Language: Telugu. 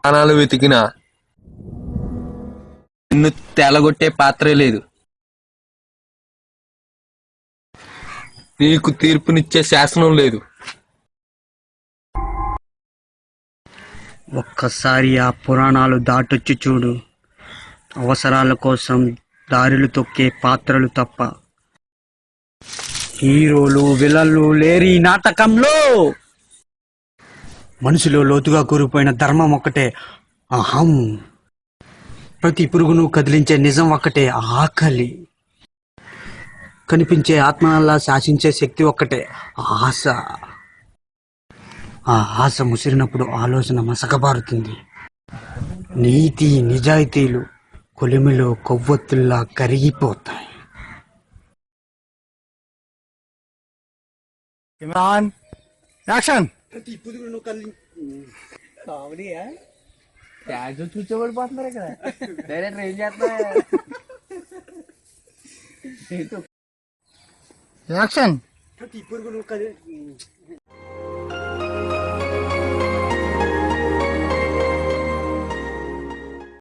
ప్రాణాలు వెతికినా నిన్ను తేలగొట్టే పాత్రే లేదు. నీకు తీర్పునిచ్చే శాసనం లేదు. ఒక్కసారి ఆ పురాణాలు దాటొచ్చి చూడు. అవసరాల కోసం దారులు తొక్కే పాత్రలు తప్ప హీరోలు విలన్లు లేరి నాటకంలో. మనసులో లోతుగా కూరుకుపోయిన ధర్మం ఒక్కటే, అహం. ప్రతి పురుగును కదిలించే నిజం ఒక్కటే, ఆకలి. కనిపించే ఆత్మలా శాసించే శక్తి ఒక్కటే, ఆశ. ఆ ఆశ ముసిరినప్పుడు ఆలోచన మసకబారుతుంది. నీతి నిజాయితీలు కొలిమిలో కొవ్వొత్తుల్లా కరిగిపోతాయి. ఇమ్రాన్ యాక్షన్. ప్రతి పురుగును కామెడీయా ట్యాగ్ చూచబడిపోతున్నారు ఇక్కడ. డైరెక్టర్ ఏం చేస్తా. యాక్షన్. ప్రతి పురుగును